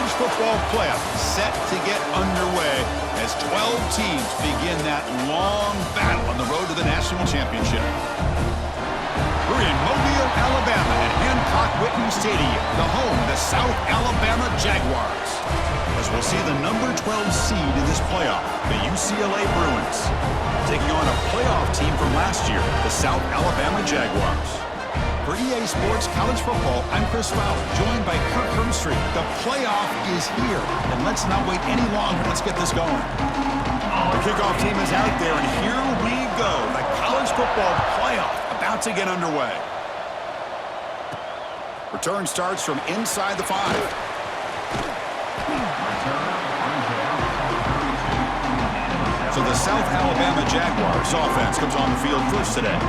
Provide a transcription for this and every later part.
college football playoff set to get underway as 12 teams begin that long battle on the road to the national championship. We're in Mobile, Alabama at Hancock-Whitney Stadium, the home of the South Alabama Jaguars. As we'll see the number 12 seed in this playoff, the UCLA Bruins, taking on a playoff team from last year, the South Alabama Jaguars. For EA Sports College Football, I'm Chris Fowler, joined by Kirk Hermstreet. The playoff is here, and let's not wait any longer. Let's get this going. The kickoff team is out there, and here we go. The college football playoff about to get underway. Return starts from inside the 5. So the South Alabama Jaguars offense comes on the field first today.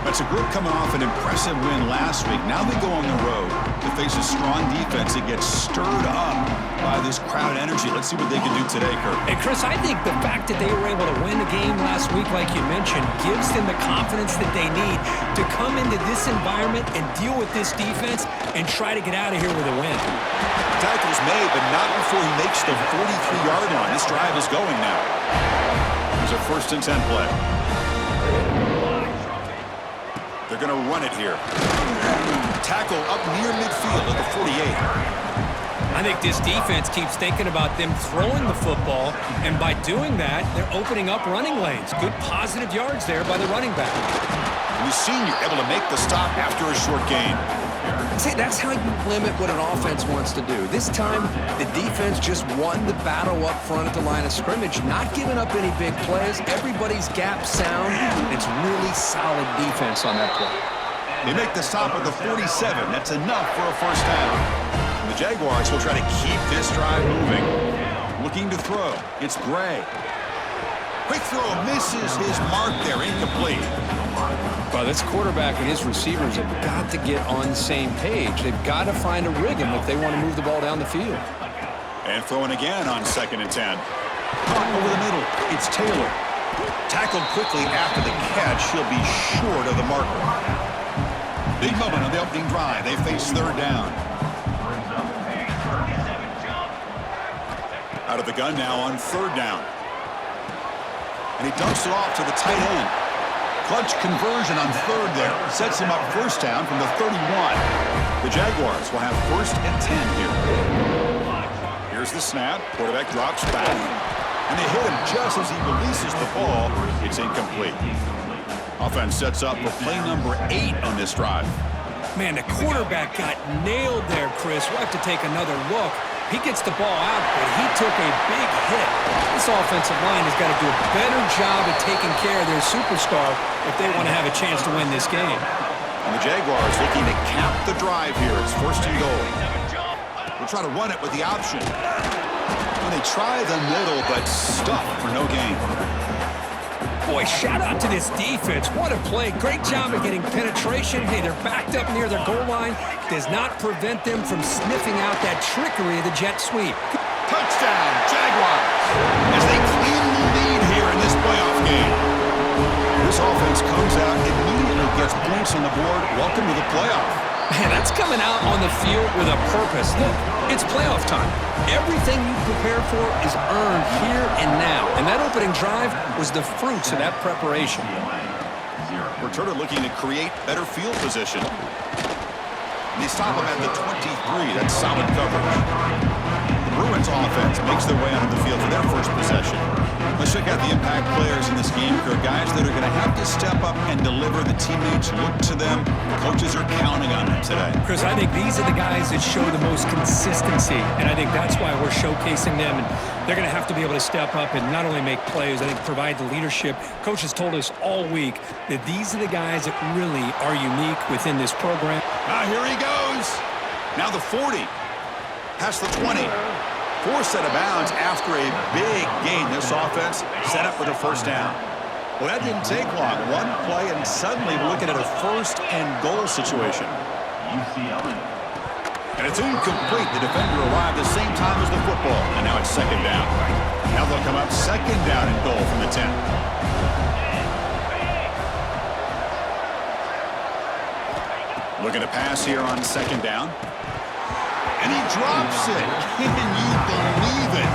That's a group coming off an impressive win last week. Now they go on the road to face a strong defense that gets stirred up by this crowd energy. Let's see what they can do today, Kirk. Hey, Chris, I think the fact that they were able to win the game last week, like you mentioned, gives them the confidence that they need to come into this environment and deal with this defense and try to get out of here with a win. Tackle's made, but not before he makes the 43-yard line. This drive is going now. There's a 1st and 10 play. They're going to run it here. Tackle up near midfield at the 48. I think this defense keeps thinking about them throwing the football, and by doing that, they're opening up running lanes. Good positive yards there by the running back. And the senior able to make the stop after a short gain. See, that's how you limit what an offense wants to do. This time, the defense just won the battle up front at the line of scrimmage, not giving up any big plays. Everybody's gap sound. It's really solid defense on that play. They make the stop at the 47. That's enough for a 1st down. And the Jaguars will try to keep this drive moving. Looking to throw. It's Gray. Quick throw misses his mark there. Incomplete. Well, this quarterback and his receivers have got to get on the same page. They've got to find a rhythm if they want to move the ball down the field. And throwing again on 2nd and 10. Caught over the middle. It's Taylor. Tackled quickly after the catch. He'll be short of the marker. Big moment on the opening drive. They face 3rd down. Out of the gun now on 3rd down. And he dumps it off to the tight end. Clutch conversion on 3rd there. Sets him up 1st down from the 31. The Jaguars will have 1st and 10 here. Here's the snap. Quarterback drops back. And they hit him just as he releases the ball. It's incomplete. Offense sets up for play number 8 on this drive. Man, the quarterback got nailed there, Chris. We'll have to take another look. He gets the ball out, but he took a big hit. This offensive line has got to do a better job at taking care of their superstar if they want to have a chance to win this game. And the Jaguars looking to cap the drive here. It's 1st and goal. We'll try to run it with the option. And they try the middle, but stuffed for no gain. Boy, shout out to this defense. What a play. Great job of getting penetration. Hey, they're backed up near their goal line. Does not prevent them from sniffing out that trickery of the jet sweep. Touchdown, Jaguars, as they claim the lead here in this playoff game. This offense comes out, immediately gets points on the board. Welcome to the playoff. Man, that's coming out on the field with a purpose. Look, it's playoff time. Everything you prepare for is earned here and now. And that opening drive was the fruits of that preparation. Returner looking to create better field position. And they stop him at the 23. That's solid coverage. The Bruins offense makes their way onto the field for their 1st possession. Let's check out the impact players in this game, Kirk. Guys that are going to have to step up and deliver. The teammates look to them. The coaches are counting on them today. Chris, I think these are the guys that show the most consistency, and I think that's why we're showcasing them. And they're going to have to be able to step up and not only make plays, I think provide the leadership. Coaches told us all week that these are the guys that really are unique within this program. Here he goes. Now the 40. Past the 20. Forced out of bounds after a big gain. This offense set up with a 1st down. Well, that didn't take long. One play, and suddenly we're looking at a 1st and goal situation. And it's incomplete. The defender arrived the same time as the football, and now it's 2nd down. Now they'll come up 2nd down and goal from the 10. Looking to pass here on 2nd down. And he drops it. Can you believe it?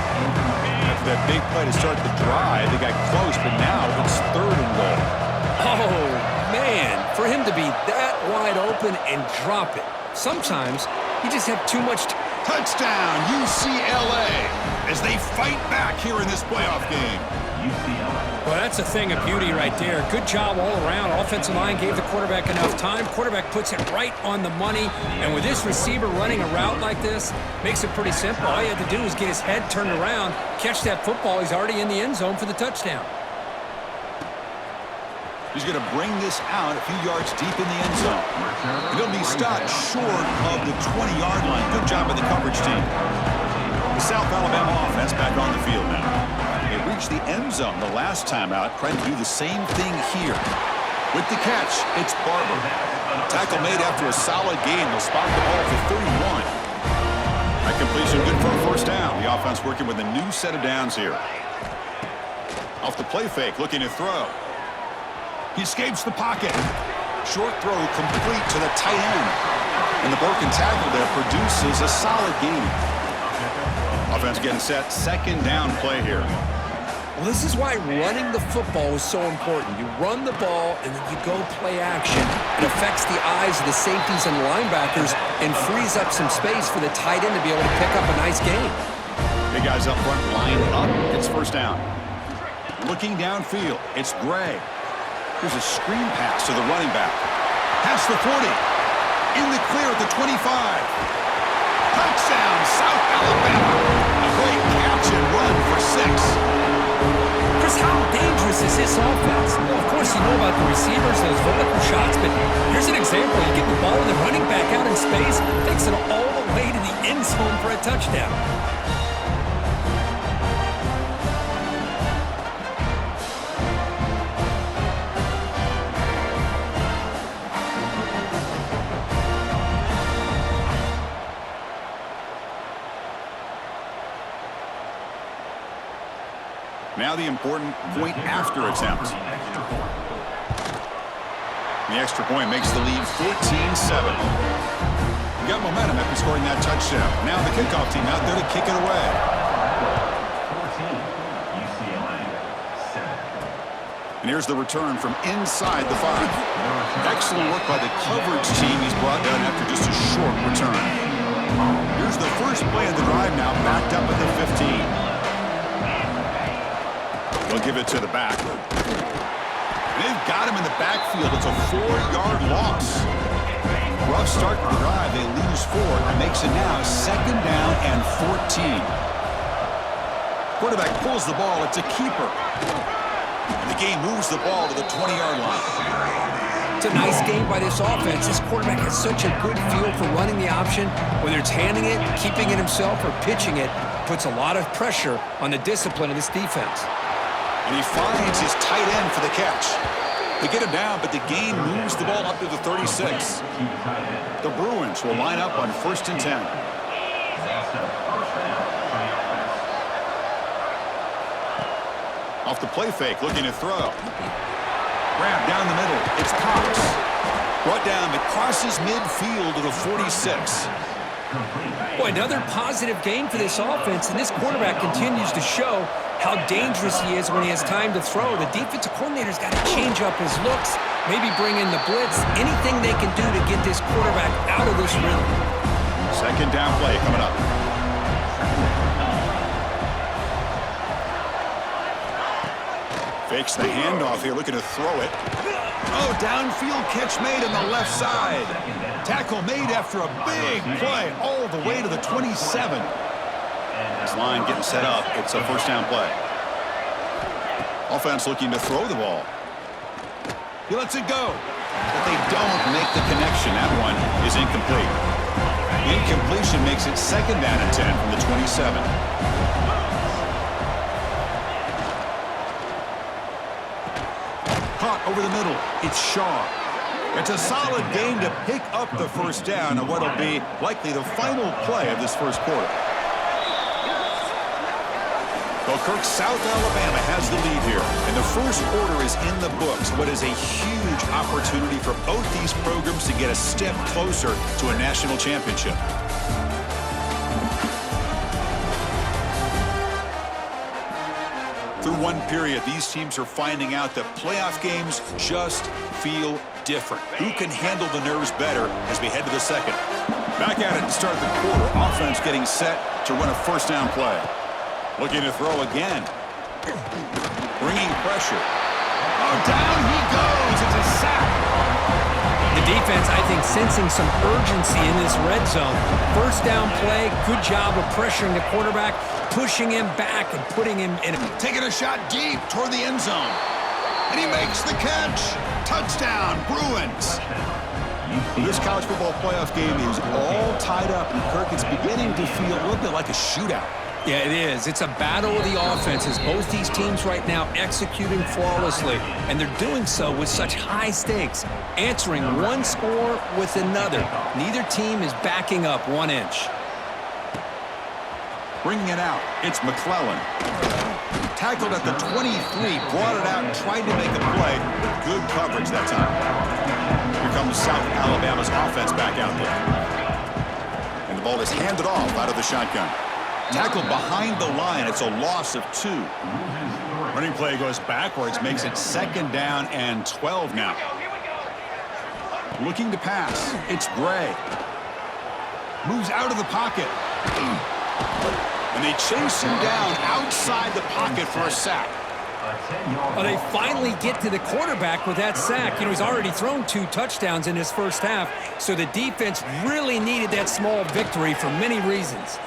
After that big play to start the drive, they got close, but now it's 3rd and goal. Oh, man, for him to be that wide open and drop it. Sometimes you just have too much time. Touchdown, UCLA, as they fight back here in this playoff game. Well, that's a thing of beauty right there. Good job all around. Offensive line gave the quarterback enough time. Quarterback puts it right on the money. And with this receiver running a route like this, makes it pretty simple. All you have to do is get his head turned around, catch that football. He's already in the end zone for the touchdown. He's going to bring this out a few yards deep in the end zone. And he'll be stopped short of the 20-yard line. Good job by the coverage team. The South Alabama offense back on the field now. They reached the end zone the last time out, trying to do the same thing here. With the catch, it's Barber. Tackle made after a solid gain. They'll spot the ball for 31. That completion good for a first down. The offense working with a new set of downs here. Off the play fake, looking to throw. He escapes the pocket. Short throw complete to the tight end. And the broken tackle there produces a solid gain. Offense getting set. 2nd down play here. Well, this is why running the football is so important. You run the ball, and then you go play action. It affects the eyes of the safeties and linebackers and frees up some space for the tight end to be able to pick up a nice gain. Big guys up front line up. It's first down. Looking downfield, it's Gray. Here's a screen pass to the running back. Past the 40. In the clear at the 25. Touchdown, South Alabama. A great catch and run for 6. Chris, how dangerous is this offense? Well, of course, you know about the receivers, those vertical shots, but here's an example. You get the ball and the running back out in space, takes it all the way to the end zone for a touchdown. Now the important point after attempt. The extra point makes the lead 14-7. You got momentum after scoring that touchdown. Now the kickoff team out there to kick it away. And here's the return from inside the 5. Excellent work by the coverage team. He's brought down after just a short return. Here's the first play of the drive now, backed up at the 15. They'll give it to the back. They've got him in the backfield. It's a 4-yard loss. Rough start to the drive. They lose 4. It makes it now 2nd down and 14. Quarterback pulls the ball. It's a keeper. And the game moves the ball to the 20-yard line. It's a nice game by this offense. This quarterback has such a good feel for running the option. Whether it's handing it, keeping it himself, or pitching it, puts a lot of pressure on the discipline of this defense. And he finds his tight end for the catch. They get him down, but the gain moves the ball up to the 36. The Bruins will line up on 1st and 10. Off the play fake, looking to throw. Grab down the middle. It's Cox. Brought down, it crosses midfield to the 46. Boy, another positive game for this offense, and this quarterback continues to show how dangerous he is when he has time to throw. The defensive coordinator's got to change up his looks, maybe bring in the blitz, anything they can do to get this quarterback out of this rhythm. 2nd down play coming up. Fakes the handoff here, looking to throw it. Oh, downfield catch made on the left side. Tackle made after a big play all the way to the 27. This line getting set up. It's a 1st down play. Offense looking to throw the ball. He lets it go. But they don't make the connection. That one is incomplete. Incompletion makes it 2nd down and 10 from the 27. Caught over the middle. It's Shaw. It's a solid game to pick up the 1st down on what'll be likely the final play of this 1st quarter. Well, Kirk, South Alabama has the lead here, and the 1st quarter is in the books. What is a huge opportunity for both these programs to get a step closer to a national championship. Through one period, these teams are finding out that playoff games just feel different. Who can handle the nerves better as we head to the second? Back at it to start the quarter. Offense getting set to run a first down play. Looking to throw again. Bringing pressure. Oh, down he goes. It's a sack. The defense, I think, sensing some urgency in this red zone. First down play, good job of pressuring the quarterback, pushing him back and putting him in. Taking a shot deep toward the end zone. And he makes the catch. Touchdown, Bruins. This college football playoff game is all tied up, and Kirk, it's beginning to feel a little bit like a shootout. Yeah, it is. It's a battle of the offenses. Both these teams right now executing flawlessly, and they're doing so with such high stakes, answering one score with another. Neither team is backing up 1 inch. Bringing it out, it's McClellan. Tackled at the 23, brought it out and tried to make a play with good coverage that time. Here comes South Alabama's offense back out there. And the ball is handed off out of the shotgun. Tackled behind the line. It's a loss of 2. Running play goes backwards, makes it 2nd down and 12 now. Looking to pass. It's Gray. Moves out of the pocket. And they chase him down outside the pocket for a sack. Well, they finally get to the quarterback with that sack. You know, he's already thrown 2 touchdowns in his first half, so the defense really needed that small victory for many reasons.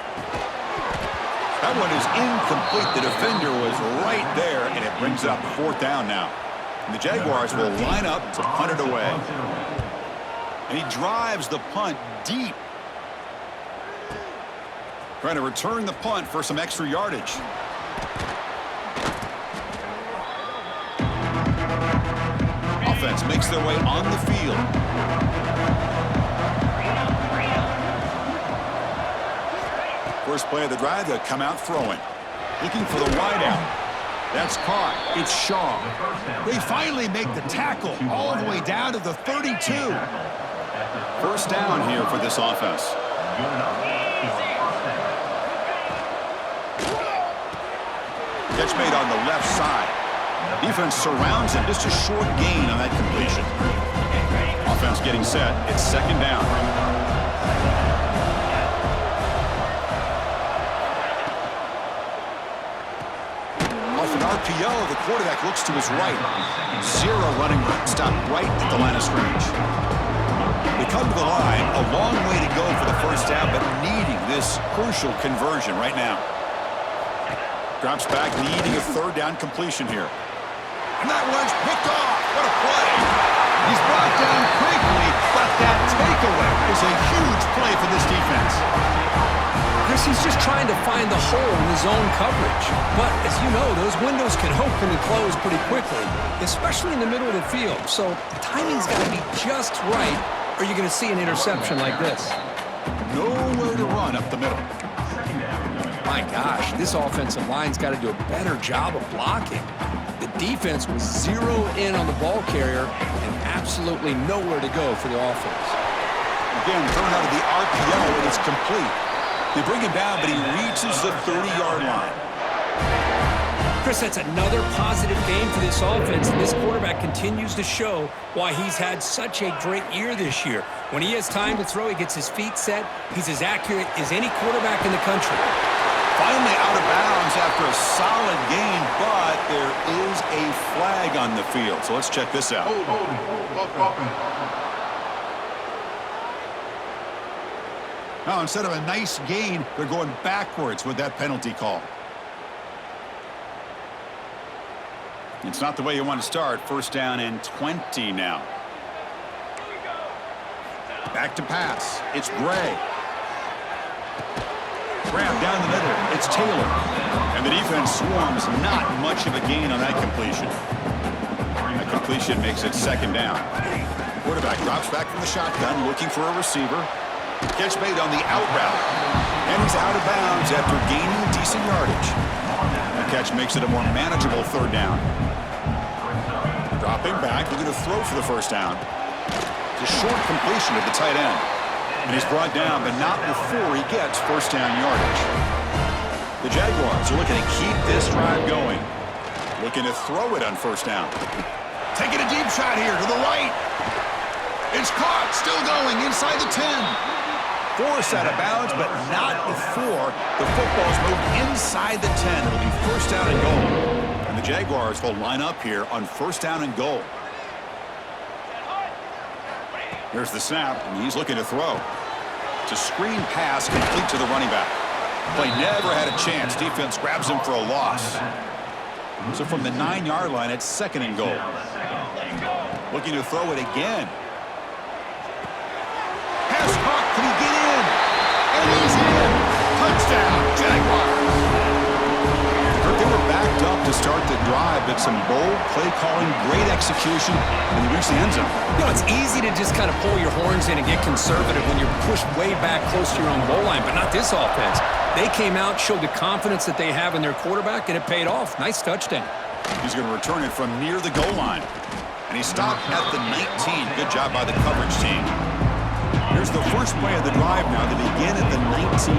That one is incomplete. The defender was right there, and it brings up 4th down now. And the Jaguars will line up to punt it away. And he drives the punt deep. Trying to return the punt for some extra yardage. Offense makes their way on the field. First play of the drive, they'll come out throwing. Looking for the wideout. That's caught. It's Shaw. They finally make the tackle all the way down to the 32. First down here for this offense. Catch made on the left side. Defense surrounds him. Just a short gain on that completion. Offense getting set. It's 2nd down. Off an RPO, the quarterback looks to his right. 0 running room. Stopped right at the line of scrimmage. They come to the line. A long way to go for the first down, but needing this crucial conversion right now. Drops back, needing a 3rd down completion here. And that one's picked off. What a play. He's brought down quickly, but that takeaway is a huge play for this defense. Chris, he's just trying to find the hole in his own coverage. But, as you know, those windows can open and close pretty quickly, especially in the middle of the field. So the timing's got to be just right, or you're going to see an interception like this. Nowhere to run up the middle. My gosh, this offensive line's got to do a better job of blocking. The defense was zeroed in on the ball carrier and absolutely nowhere to go for the offense. Again, thrown out of the RPO, and it's complete. They bring him down, but he reaches the 30-yard line. Chris, that's another positive game for this offense, and this quarterback continues to show why he's had such a great year this year. When he has time to throw, he gets his feet set. He's as accurate as any quarterback in the country. Finally out of bounds after a solid gain, but there is a flag on the field. So let's check this out. Now, instead of a nice gain, they're going backwards with that penalty call. It's not the way you want to start. First down and 20 now. Back to pass. It's Gray. Grab down the middle. It's Taylor. And the defense swarms. Not much of a gain on that completion. That completion makes it 2nd down. Quarterback drops back from the shotgun, looking for a receiver. Catch made on the out route. And he's out of bounds after gaining decent yardage. The catch makes it a more manageable 3rd down. Dropping back, looking to throw for the first down. It's a short completion to the tight end. And he's brought down, but not before he gets first down yardage. The Jaguars are looking to keep this drive going. Looking to throw it on first down. Taking a deep shot here to the right. It's caught. Still going inside the 10. Forced out of bounds, but not before the football's moved inside the 10. It'll be first down and goal. And the Jaguars will line up here on first down and goal. Here's the snap, and he's looking to throw. It's a screen pass complete to the running back. Play never had a chance. Defense grabs him for a loss. So from the 9-yard line, it's second and goal. Looking to throw it again. Pass caught. Can he get in? And he's in. Touchdown, Jaguars. They were backed up to start the drive, but some bold play calling, great execution, and they reached the end zone. You know, it's easy to just kind of pull your horns in and get conservative when you're pushed way back close to your own goal line, but not this offense. They came out, showed the confidence that they have in their quarterback, and it paid off. Nice touchdown. He's going to return it from near the goal line. And he stopped at the 19. Good job by the coverage team. Here's the first play of the drive now. They begin at the 19.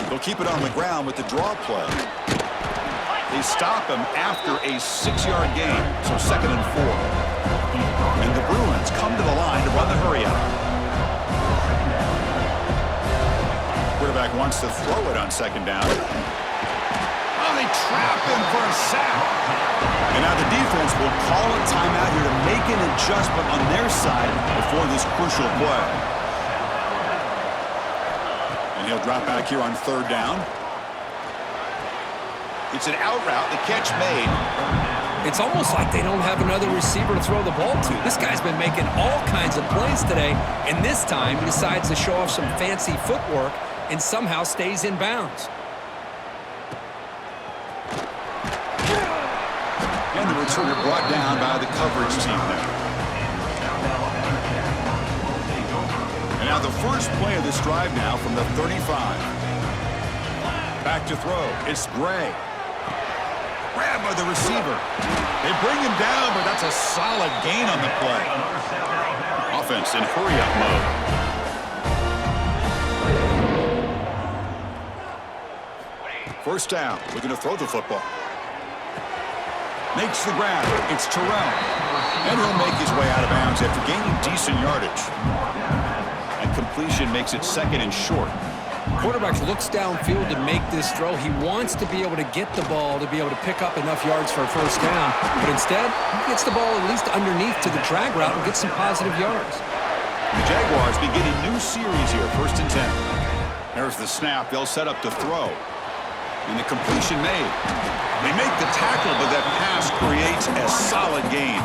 They'll keep it on the ground with the draw play. They stop him after a 6-yard gain, so second and 4. And the Bruins come to the line to run the hurry up. Quarterback wants to throw it on second down. Oh, they trap him for a sack. And now the defense will call a timeout here to make an adjustment on their side before this crucial play. And he'll drop back here on third down. It's an out route. The catch made. It's almost like they don't have another receiver to throw the ball to. This guy's been making all kinds of plays today, and this time he decides to show off some fancy footwork and somehow stays in bounds. And the returner brought down by the coverage team there. And now the first play of this drive now from the 35. Back to throw. It's Gray. Grabbed by the receiver. They bring him down, but that's a solid gain on the play. Offense in hurry-up mode. First down. Looking to throw the football. Makes the grab. It's Terrell. And he'll make his way out of bounds after gaining decent yardage. And completion makes it second and short. Quarterback looks downfield to make this throw. He wants to be able to get the ball to be able to pick up enough yards for a first down. But instead, he gets the ball at least underneath to the drag route and gets some positive yards. The Jaguars begin a new series here, first and 10. There's the snap. They'll set up to throw. And the completion made. They make the tackle, but that pass creates a solid gain.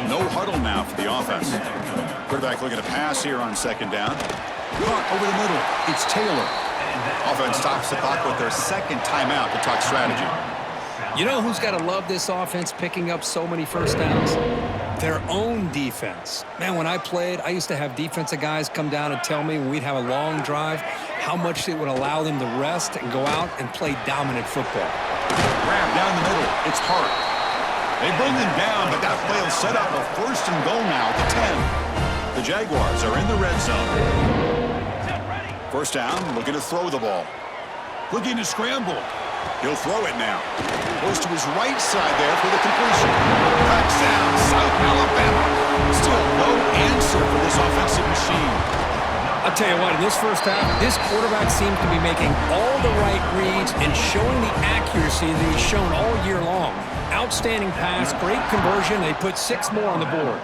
No huddle now for the offense. Quarterback looking to pass here on second down. Caught over the middle. It's Taylor. Offense stops the clock with their second timeout to talk strategy. You know who's got to love this offense picking up so many first downs? Their own defense. Man, when I played, I used to have defensive guys come down and tell me when we'd have a long drive how much it would allow them to rest and go out and play dominant football. Grab down the middle. It's Hart. They bring them down, but that play will set up a first and goal now at the 10. The Jaguars are in the red zone. First down, looking to throw the ball. Looking to scramble. He'll throw it now. Goes to his right side there for the completion. Touchdown, South Alabama. Still no answer for this offensive machine. I'll tell you what, in this first half, this quarterback seems to be making all the right reads and showing the accuracy that he's shown all year long. Outstanding pass, great conversion. They put 6 more on the board.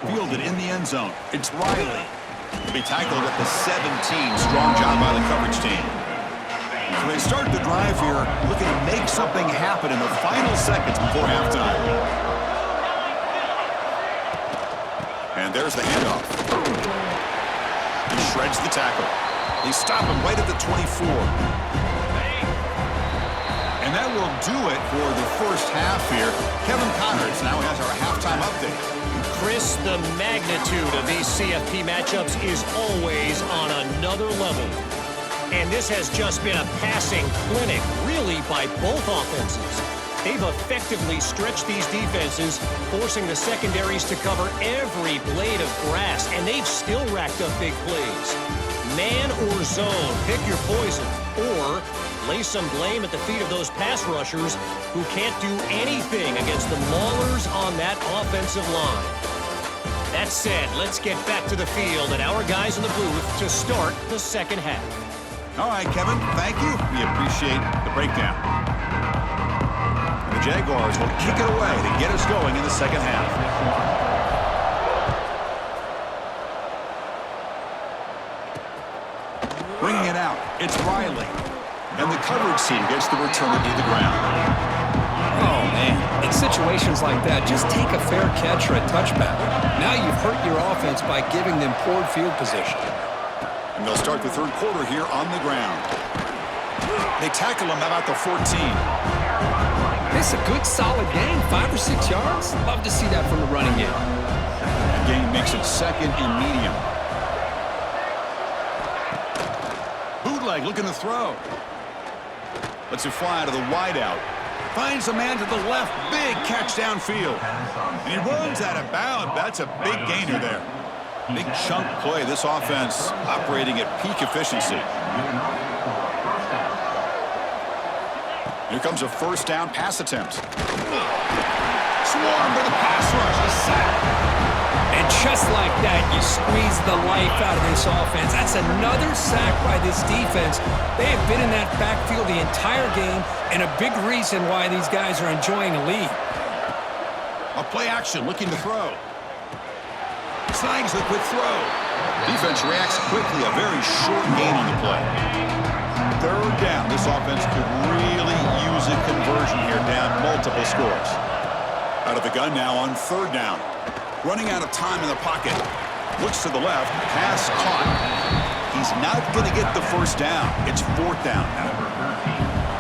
Fielded in the end zone. It's Riley. He'll be tackled at the 17. Strong job by the coverage team. So they start the drive here looking to make something happen in the final seconds before halftime. And there's the handoff. He shreds the tackle. They stop him right at the 24. And that will do it for the first half here. Kevin Connors now has our halftime update. Chris, the magnitude of these CFP matchups is always on another level. And this has just been a passing clinic, really, by both offenses. They've effectively stretched these defenses, forcing the secondaries to cover every blade of grass, and they've still racked up big plays. Man or zone, pick your poison, or lay some blame at the feet of those pass rushers who can't do anything against the maulers on that offensive line. That said, let's get back to the field and our guys in the booth to start the second half. All right, Kevin, thank you. We appreciate the breakdown. The Jaguars will kick it away to get us going in the second half. Bringing it out, it's Riley. And the coverage team gets the returner to the ground. Oh, man. In situations like that, just take a fair catch or a touchback. Now you've hurt your offense by giving them poor field position. And they'll start the third quarter here on the ground. They tackle him about the 14. This is a good, solid gain. 5 or 6 yards. Love to see that from the running game. The gain makes it second and medium. Bootleg looking to throw. Lets it fly to the wideout. Finds a man to the left. Big catch downfield. And he runs out of bounds. That's a big gainer there. Big chunk play. This offense operating at peak efficiency. Here comes a first down pass attempt. Swarm for the pass rush. A sack. And just like that, you squeeze the life out of this offense. That's another sack by this defense. They have been in that backfield the entire game, and a big reason why these guys are enjoying a lead. A play action looking to throw. Snags the quick throw. Defense reacts quickly. A very short gain on the play. Third down. This offense could really use a conversion here, down multiple scores. Out of the gun now on third down. Running out of time in the pocket. Looks to the left. Pass caught. He's not going to get the first down. It's fourth down now.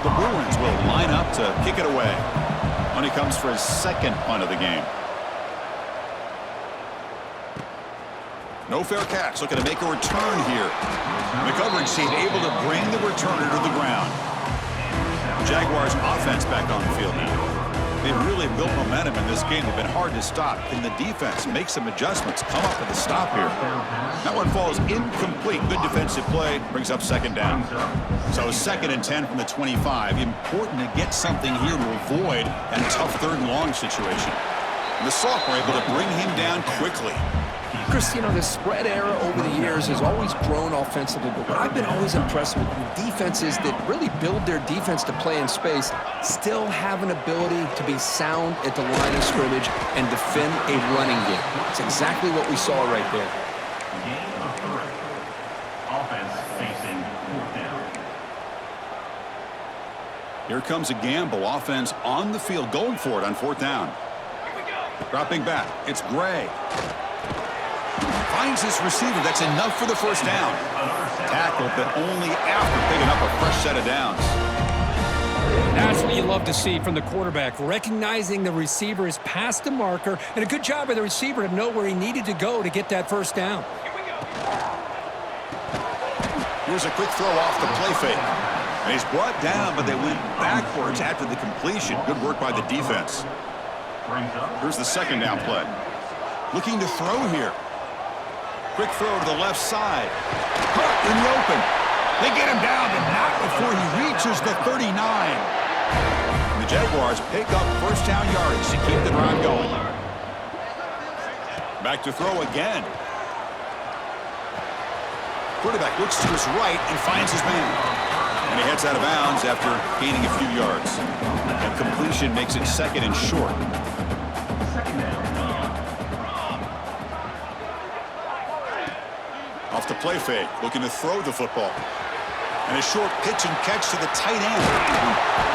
The Bruins will line up to kick it away. When he comes for his second punt of the game. No fair catch. Looking to make a return here. The coverage team able to bring the returner to the ground. Jaguars offense back on the field now. They've really built momentum in this game. They've been hard to stop. Can the defense make some adjustments? Come up with a stop here. That one falls incomplete. Good defensive play. Brings up second down. So second and 10 from the 25. Important to get something here to avoid a tough third and long situation. And the sophomore able to bring him down quickly. Chris, you know, the spread era over the years has always grown offensively, but what I've been always impressed with defenses that really build their defense to play in space still have an ability to be sound at the line of scrimmage and defend a running game. It's exactly what we saw right there. Offense facing fourth down. Here comes a gamble. Offense on the field, going for it on fourth down. Dropping back, it's Gray. Finds his receiver. That's enough for the first down. Tackled, but only after picking up a fresh set of downs. That's what you love to see from the quarterback, recognizing the receiver is past the marker, and a good job by the receiver to know where he needed to go to get that first down. Here's a quick throw off the play fake. And he's brought down, but they went backwards after the completion. Good work by the defense. Here's the second down play. Looking to throw here. Quick throw to the left side. Caught in the open. They get him down, but not before he reaches the 39. And the Jaguars pick up first down yardage to keep the drive going. Back to throw again. Quarterback looks to his right and finds his man. And he heads out of bounds after gaining a few yards. And completion makes it second and short. Off the play fake, looking to throw the football. And a short pitch and catch to the tight end.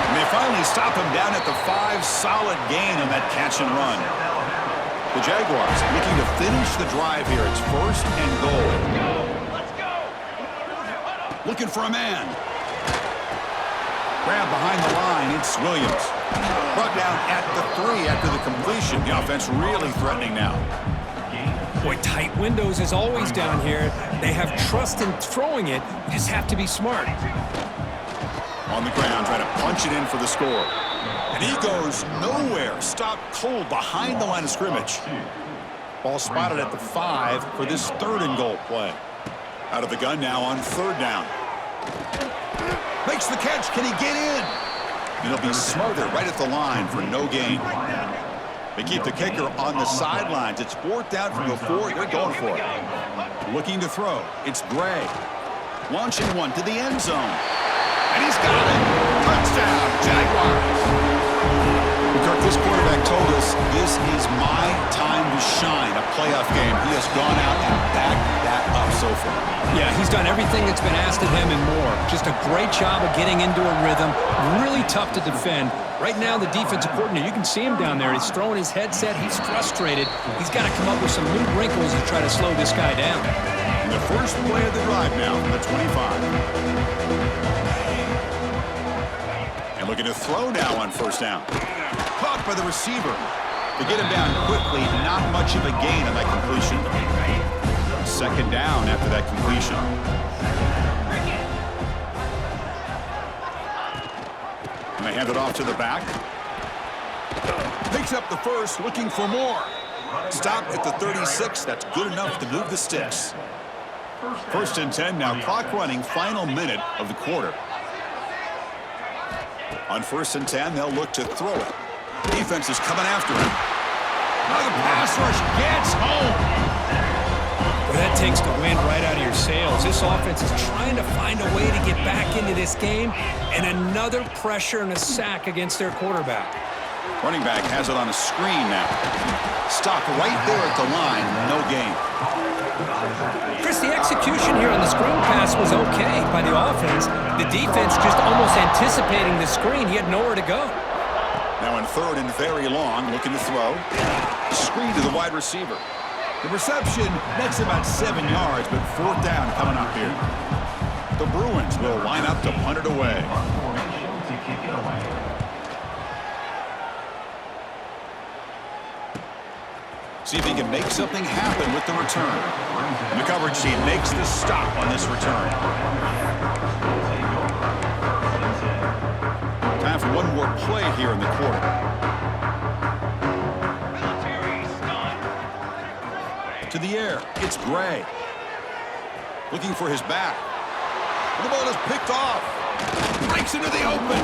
And they finally stop him down at the 5. Solid gain on that catch and run. The Jaguars looking to finish the drive here. It's first and goal. Looking for a man. Grab behind the line, it's Williams. Brought down at the 3 after the completion. The offense really threatening now. Boy, tight windows is always down here. They have trust in throwing it. You just have to be smart. On the ground, trying to punch it in for the score. And he goes nowhere. Stopped cold behind the line of scrimmage. Ball spotted at the 5 for this 3rd and goal play. Out of the gun now on 3rd down. Makes the catch. Can he get in? And he'll be smothered right at the line for no gain. They keep the kicker on the sidelines. It's 4th down from the 4. They're going for it. Looking to throw. It's Gray. Launching one to the end zone. And he's got it. Touchdown, Jaguars. Kirk, this quarterback told us this is my time to shine, a playoff game. He has gone out and backed that up so far. Yeah, he's done everything that's been asked of him and more. Just a great job of getting into a rhythm. Really tough to defend. Right now, the defensive coordinator, you can see him down there. He's throwing his headset. He's frustrated. He's got to come up with some new wrinkles to try to slow this guy down. And the first play of the drive now from the 25. And looking to throw now on 1st down. Caught by the receiver. To get him down quickly, not much of a gain on that completion. 2nd down after that completion. And they hand it off to the back. Picks up the 1st, looking for more. Stop at the 36. That's good enough to move the sticks. 1st and 10 now. Clock running. Final minute of the quarter. On 1st and 10, they'll look to throw it. Defense is coming after him. Now the pass rush gets home. Well, that takes the wind right out of your sails. This offense is trying to find a way to get back into this game, and another pressure and a sack against their quarterback. Running back has it on a screen now. Stopped right there at the line. No gain. Chris, the execution here on the screen pass was okay by the offense. The defense just almost anticipating the screen. He had nowhere to go. Now in 3rd and very long, looking to throw. Screen to the wide receiver. The reception nets about 7 yards, but 4th down coming up here. The Bruins will line up to punt it away. See if he can make something happen with the return. And the coverage team makes the stop on this return. Time for one more play here in the quarter. To the air, it's Gray. Looking for his back. And the ball is picked off. Breaks into the open.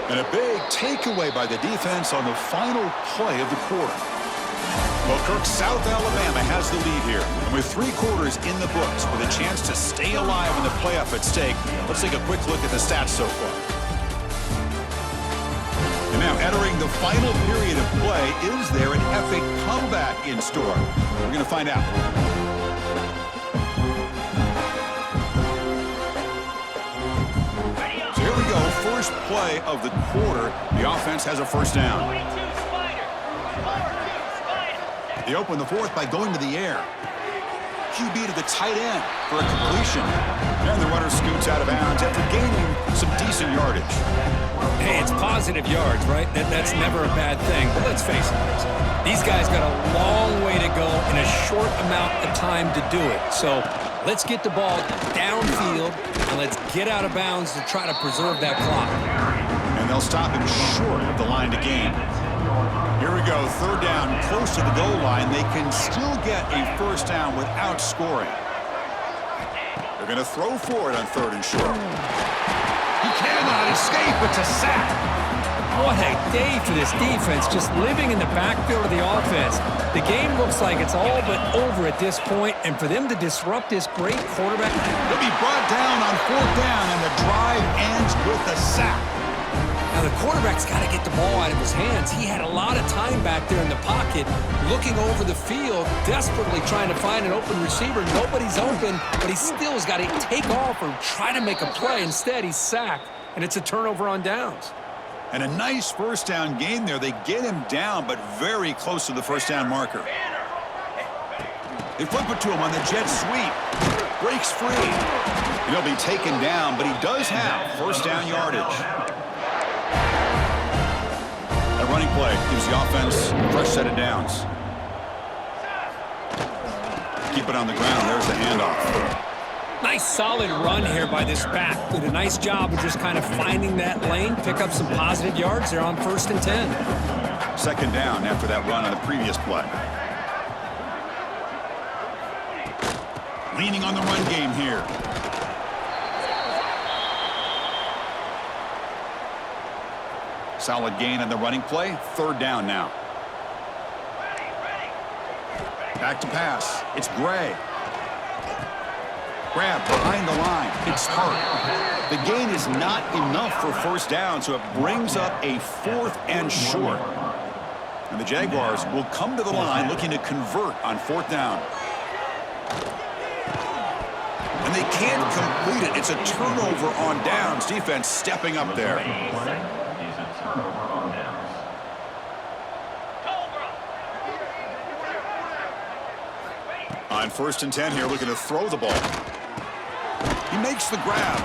And a big takeaway by the defense on the final play of the quarter. Well, Kirk, South Alabama has the lead here. And with 3 quarters in the books with a chance to stay alive in the playoff at stake, let's take a quick look at the stats so far. And now entering the final period of play, is there an epic comeback in store? We're going to find out. So here we go, first play of the quarter. The offense has a 1st down. They open the 4th by going to the air. QB to the tight end for a completion. And the runner scoots out of bounds after gaining some decent yardage. Hey, it's positive yards, right? That's never a bad thing. But let's face it, these guys got a long way to go in a short amount of time to do it. So let's get the ball downfield, and let's get out of bounds to try to preserve that clock. And they'll stop him short of the line to gain. Here we go, 3rd down, close to the goal line. They can still get a 1st down without scoring. They're going to throw for it on 3rd and short. He cannot escape. It's a sack. What a day for this defense, just living in the backfield of the offense. The game looks like it's all but over at this point, and for them to disrupt this great quarterback. They'll be brought down on 4th down, and the drive ends with a sack. Now, the quarterback's got to get the ball out of his hands. He had a lot of time back there in the pocket, looking over the field, desperately trying to find an open receiver. Nobody's open, but he still has got to take off or try to make a play. Instead, he's sacked, and it's a turnover on downs. And a nice 1st down gain there. They get him down, but very close to the 1st down marker. They flip it to him on the jet sweep. Breaks free. And he'll be taken down, but he does have 1st down yardage. That running play gives the offense a fresh set of downs. Keep it on the ground. There's the handoff. Nice solid run here by this back. Did a nice job of just kind of finding that lane, pick up some positive yards there on 1st and 10. Second down after that run on the previous play. Leaning on the run game here. Solid gain on the running play. Third down now. Back to pass. It's Gray. Grab behind the line. It's Hart. The gain is not enough for first down, so it brings up a 4th and short. And the Jaguars will come to the line looking to convert on 4th down. And they can't complete it. It's a turnover on downs. Defense stepping up there. On 1st and 10 here, looking to throw the ball. He makes the grab.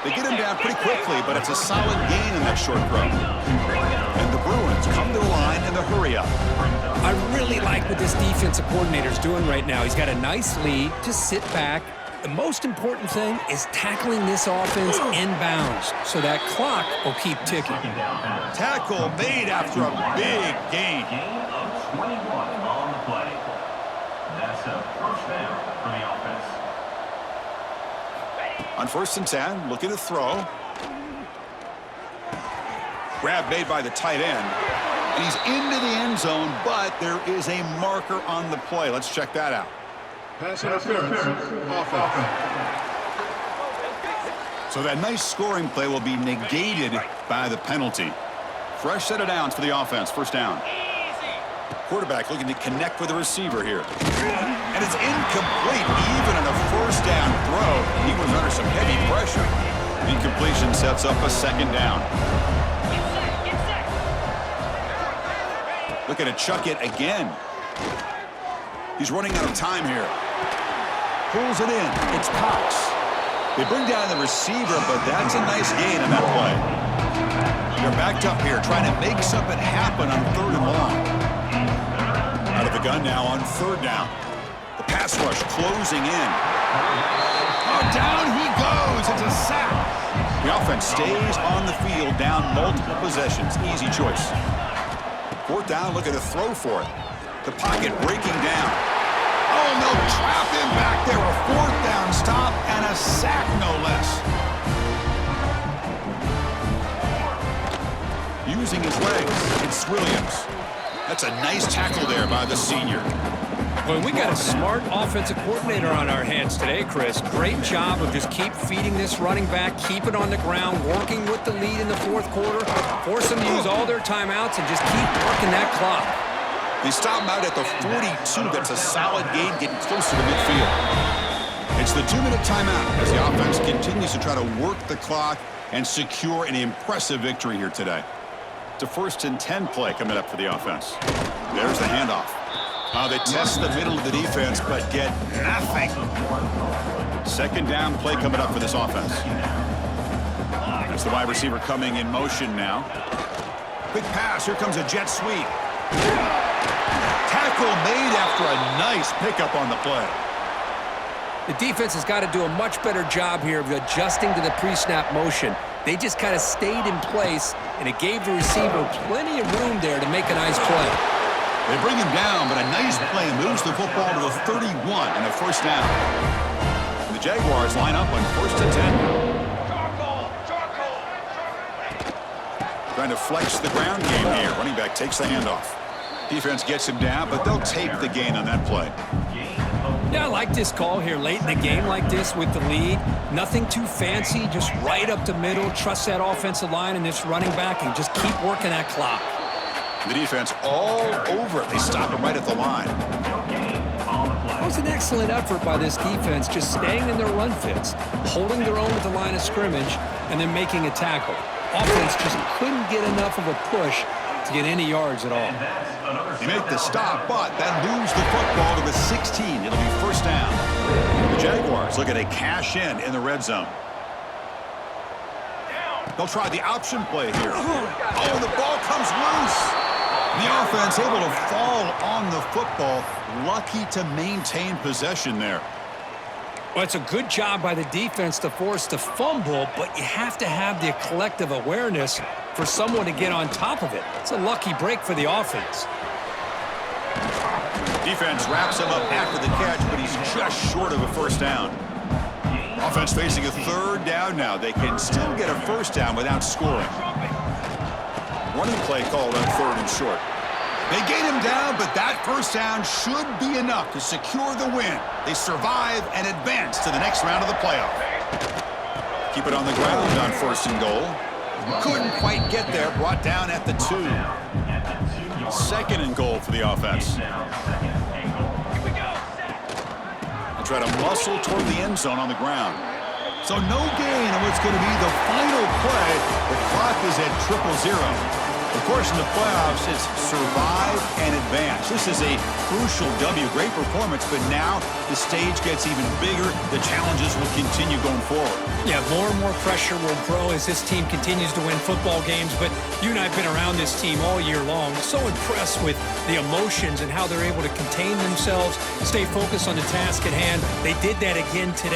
They get him down pretty quickly, but it's a solid gain in that short throw. And the Bruins come to the line in the hurry-up. I really like what this defensive coordinator's doing right now. He's got a nice lead. Just sit back. The most important thing is tackling this offense inbounds so that clock will keep ticking. Tackle made after a big gain. Gain of 21 on the play. That's a first down for the offense. On 1st and 10, looking to throw. Grab made by the tight end. And he's into the end zone, but there is a marker on the play. Let's check that out. Pass interference. Offense. So that nice scoring play will be negated by the penalty. Fresh set of downs for the offense. First down. Quarterback looking to connect with the receiver here. And it's incomplete. Even on a first down throw, he was under some heavy pressure. Incompletion sets up a 2nd down. Looking to chuck it again. He's running out of time here. Pulls it in. It's Cox. They bring down the receiver, but that's a nice gain on that play. They're backed up here, trying to make something happen on 3rd and long. Out of the gun now on 3rd down. The pass rush closing in. Oh, down he goes. It's a sack. The offense stays on the field, down multiple possessions. Easy choice. 4th down, looking to throw for it. The pocket breaking down. Oh, and they'll trap him back there. A 4th down stop and a sack, no less. Using his legs, it's Williams. That's a nice tackle there by the senior. Well, we got a smart offensive coordinator on our hands today, Chris. Great job of just keep feeding this running back, keep it on the ground, working with the lead in the 4th quarter, force them to use all their timeouts, and just keep working that clock. They stop him out at the 42. That's a solid gain, getting closer to midfield. It's the 2-minute timeout as the offense continues to try to work the clock and secure an impressive victory here today. It's a 1st and 10 play coming up for the offense. There's the handoff. They test the middle of the defense, but get nothing. 2nd down play coming up for this offense. There's the wide receiver coming in motion now. Quick pass. Here comes a jet sweep. Tackle made after a nice pickup on the play. The defense has got to do a much better job here of adjusting to the pre-snap motion. They just kind of stayed in place, and it gave the receiver plenty of room there to make a nice play. They bring him down, but a nice play moves the football to the 31 and a 1st down. And the Jaguars line up on 1st and 10. Trying to flex the ground game here. Running back takes the handoff. Defense gets him down, but they'll tape the gain on that play. Yeah, I like this call here late in the game like this with the lead. Nothing too fancy, just right up the middle. Trust that offensive line and this running back and just keep working that clock. The defense all over it. They stop him right at the line. That was an excellent effort by this defense, just staying in their run fits, holding their own at the line of scrimmage, and then making a tackle. Offense just couldn't get enough of a push to get any yards at all. They make the stop, but that moves the football to the 16. It'll be 1st down. The Jaguars look at a cash in the red zone. They'll try the option play here. Oh, the ball comes loose. The offense able to fall on the football. Lucky to maintain possession there. Well, it's a good job by the defense to force the fumble, but you have to have the collective awareness for someone to get on top of it. It's a lucky break for the offense. Defense wraps him up after the catch, but he's just short of a first down. Offense facing a third down now. They can still get a first down without scoring. Running play called on third and short. They gain him down, but that first down should be enough to secure the win. They survive and advance to the next round of the playoff. Keep it on the ground on first and goal. Couldn't quite get there, brought down at the 2. Second and goal for the offense. They try to muscle toward the end zone on the ground. So no gain on what's going to be the final play. The clock is at 0-0. Of course, in the playoffs, it's survive and advance. This is a crucial W. Great performance, but now the stage gets even bigger. The challenges will continue going forward. Yeah, more and more pressure will grow as this team continues to win football games. But you and I have been around this team all year long. So impressed with the emotions and how they're able to contain themselves, stay focused on the task at hand. They did that again today.